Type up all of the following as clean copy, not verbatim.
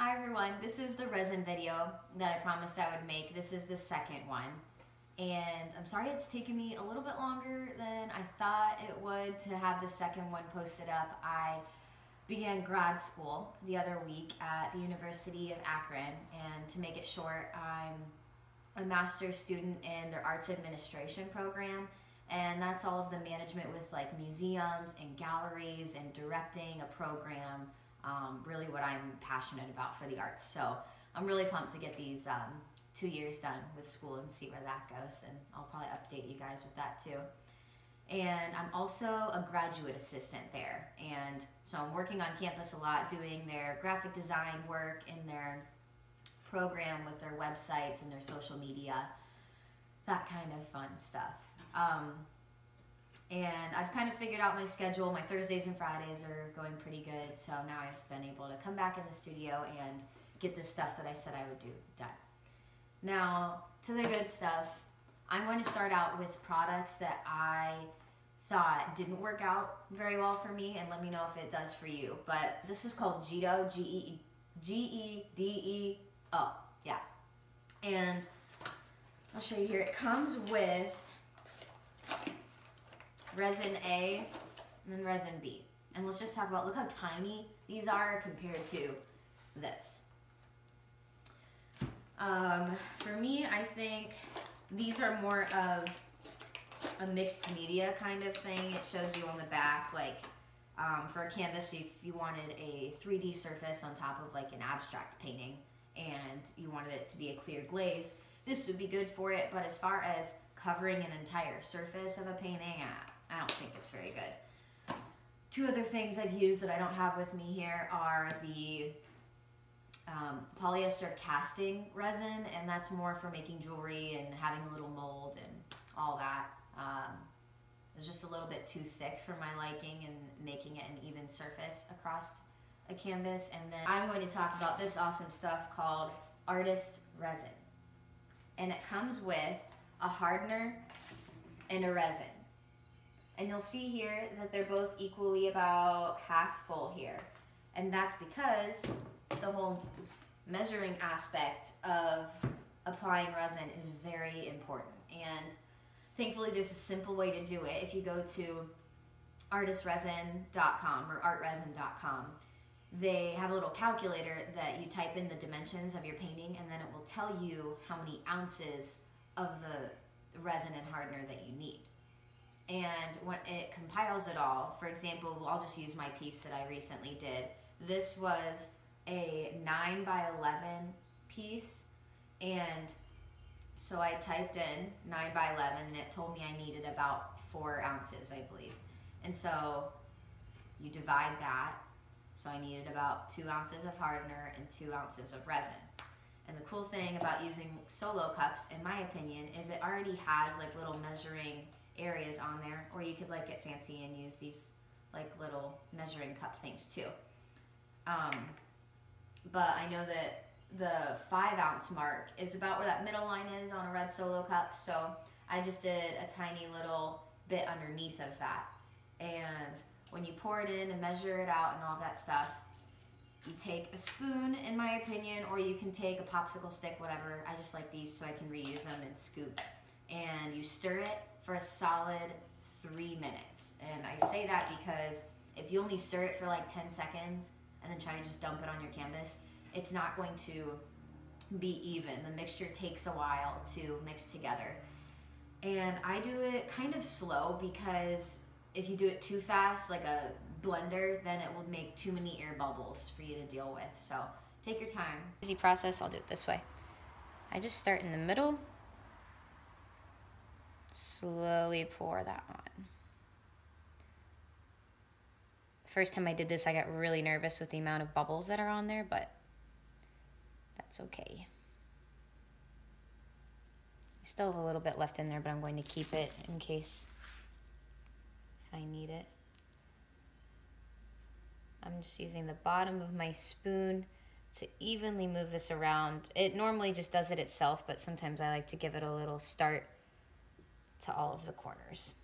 Hi everyone, this is the resin video that I promised I would make. This is the second one. And I'm sorry it's taken me a little bit longer than I thought it would to have the second one posted up. I began grad school the other week at the University of Akron, and to make it short, I'm a master's student in their arts administration program, and that's all of the management with like museums and galleries and directing a program. Really what I'm passionate about for the arts. So I'm really pumped to get these 2 years done with school and see where that goes, and I'll probably update you guys with that too. And I'm also a graduate assistant there, and so I'm working on campus a lot doing their graphic design work in their program with their websites and their social media, that kind of fun stuff. And I've kind of figured out my schedule. My Thursdays and Fridays are going pretty good, so now I've been able to come back in the studio and get the stuff that I said I would do done. Now, to the good stuff, I'm going to start out with products that I thought didn't work out very well for me, and let me know if it does for you. But this is called Gedo, G-E-D-E-O, yeah. And I'll show you here. It comes with resin A and then resin B. And let's just talk about, look how tiny these are compared to this. For me, I think these are more of a mixed media kind of thing. It shows you on the back, like for a canvas, if you wanted a 3D surface on top of like an abstract painting and you wanted it to be a clear glaze, this would be good for it. But as far as covering an entire surface of a painting, I don't think it's very good. Two other things I've used that I don't have with me here are the polyester casting resin, and that's more for making jewelry and having a little mold and all that. It's just a little bit too thick for my liking and making it an even surface across a canvas. And then I'm going to talk about this awesome stuff called artist resin. And it comes with a hardener and a resin. And you'll see here that they're both equally about half full here. And that's because the whole measuring aspect of applying resin is very important. And thankfully there's a simple way to do it. If you go to artistresin.com or artresin.com, they have a little calculator that you type in the dimensions of your painting, and then it will tell you how many ounces of the resin and hardener that you need. And when it compiles it all, for example, I'll just use my piece that I recently did. This was a 9 by 11 piece, and so I typed in 9 by 11 and it told me I needed about 4 ounces, I believe. And so you divide that, so I needed about 2 ounces of hardener and 2 ounces of resin. And the cool thing about using solo cups, in my opinion, is it already has like little measuring areas on there, or you could like get fancy and use these like little measuring cup things too. But I know that the 5 ounce mark is about where that middle line is on a red solo cup, so I just did a tiny little bit underneath of that. And when you pour it in and measure it out and all that stuff, you take a spoon, in my opinion, or you can take a popsicle stick, whatever. I just like these so I can reuse them and scoop. And you stir it for a solid 3 minutes. And I say that because if you only stir it for like 10 seconds and then try to just dump it on your canvas, it's not going to be even. The mixture takes a while to mix together. And I do it kind of slow because if you do it too fast, like a blender, then it will make too many air bubbles for you to deal with. So take your time. Easy process, I'll do it this way. I just start in the middle, slowly pour that on. First time I did this, I got really nervous with the amount of bubbles that are on there, but that's okay. I still have a little bit left in there, but I'm going to keep it in case I need it. I'm just using the bottom of my spoon to evenly move this around. It normally just does it itself, but sometimes I like to give it a little start to all of the corners.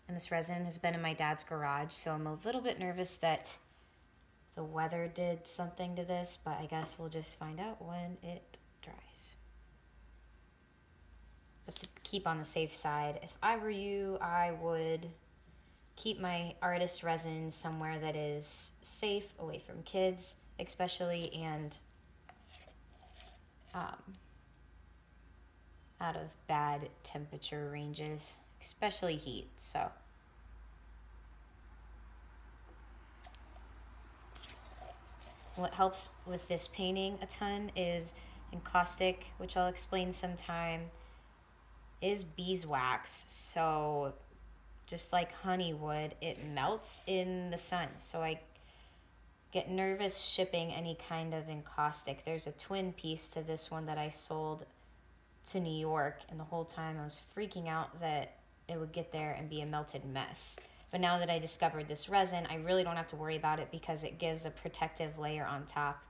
And This resin has been in my dad's garage, so I'm a little bit nervous that the weather did something to this, but I guess we'll just find out when it dries. But to keep on the safe side, if I were you, I would keep my artist resin somewhere that is safe, away from kids especially, and out of bad temperature ranges, especially heat. So what helps with this painting a ton is encaustic, which I'll explain sometime, is beeswax. So just like honey would, it melts in the sun. So I get nervous shipping any kind of encaustic. There's a twin piece to this one that I sold to New York, and the whole time I was freaking out that it would get there and be a melted mess. But now that I discovered this resin, I really don't have to worry about it because it gives a protective layer on top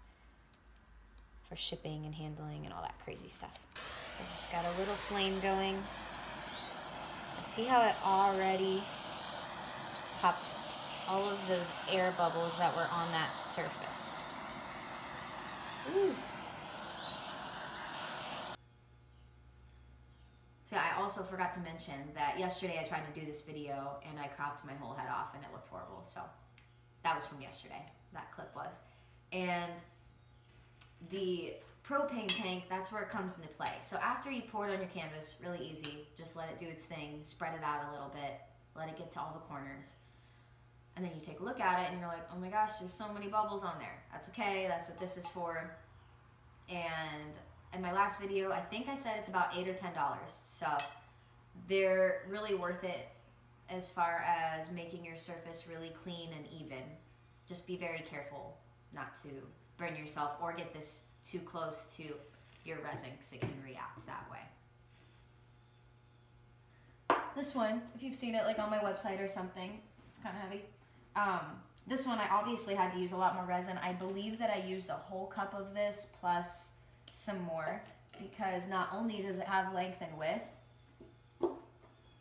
for shipping and handling and all that crazy stuff. So I just got a little flame going. And see how it already pops all of those air bubbles that were on that surface. Ooh. So I also forgot to mention that yesterday I tried to do this video and I cropped my whole head off and it looked horrible. So that was from yesterday, that clip was. And the propane tank, that's where it comes into play. So after you pour it on your canvas, really easy, just let it do its thing, spread it out a little bit, let it get to all the corners. And then you take a look at it and you're like, oh my gosh, there's so many bubbles on there. That's okay, that's what this is for. And in my last video, I think I said it's about $8 or $10. So they're really worth it as far as making your surface really clean and even. Just be very careful not to burn yourself or get this too close to your resin because it can react that way. This one, if you've seen it like on my website or something, it's kind of heavy. This one I obviously had to use a lot more resin. I believe that I used a whole cup of this plus some more because not only does it have length and width,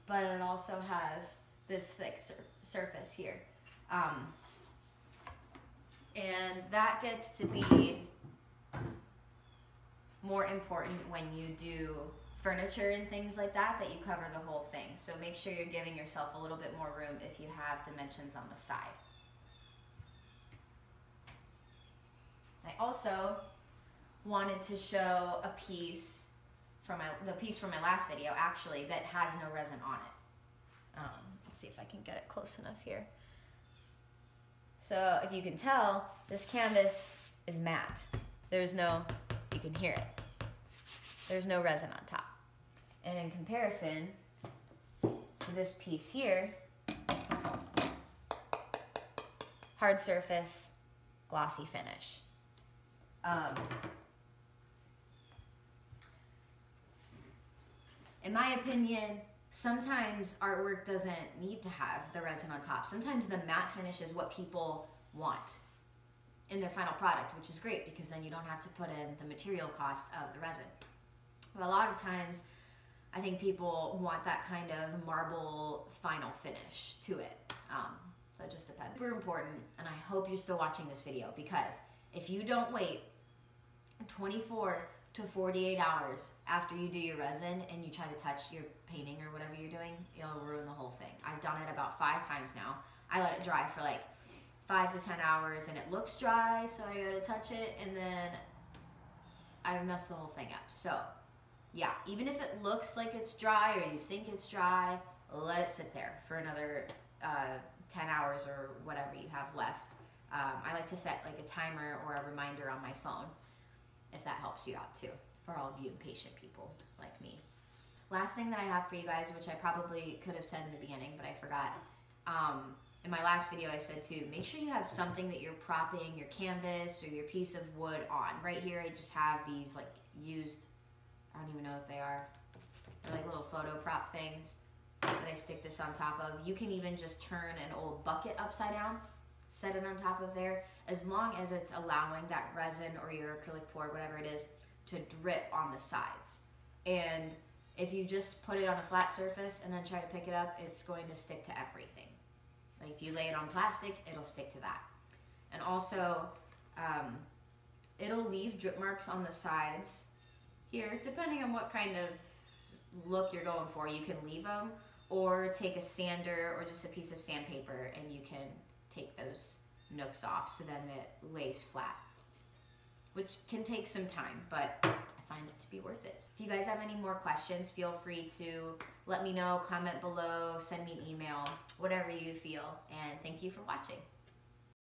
but it also has this thick surface here. And that gets to be more important when you do furniture and things like that, that you cover the whole thing. So make sure you're giving yourself a little bit more room if you have dimensions on the side. I also wanted to show a piece from the piece from my last video actually that has no resin on it. Let's see if I can get it close enough here. So if you can tell, this canvas is matte. There's no, you can hear it. There's no resin on top. And in comparison to this piece here, hard surface, glossy finish. In my opinion, sometimes artwork doesn't need to have the resin on top. Sometimes the matte finish is what people want in their final product, which is great because then you don't have to put in the material cost of the resin. But a lot of times, I think people want that kind of marble final finish to it. So it just depends. Super important, and I hope you're still watching this video because if you don't wait 24 to 48 hours after you do your resin and you try to touch your painting or whatever you're doing, it'll ruin the whole thing. I've done it about 5 times now. I let it dry for like 5 to 10 hours and it looks dry, so I go to touch it and then I mess the whole thing up. So yeah, even if it looks like it's dry or you think it's dry, let it sit there for another 10 hours or whatever you have left. I like to set like a timer or a reminder on my phone if that helps you out too, for all of you impatient people like me. Last thing that I have for you guys, which I probably could have said in the beginning, but I forgot. In my last video I said too, make sure you have something that you're propping your canvas or your piece of wood on. Right here I just have these like used, I don't even know what they are. They're like little photo prop things that I stick this on top of. You can even just turn an old bucket upside down, set it on top of there, as long as it's allowing that resin or your acrylic pour, whatever it is, to drip on the sides. And If you just put it on a flat surface and then try to pick it up, it's going to stick to everything. Like if you lay it on plastic, it'll stick to that. And also, it'll leave drip marks on the sides here, depending on what kind of look you're going for. You can leave them, or take a sander or just a piece of sandpaper and you can take those nooks off so then it lays flat, which can take some time, but I find it to be worth it. If you guys have any more questions, feel free to let me know, comment below, send me an email, whatever you feel, and thank you for watching.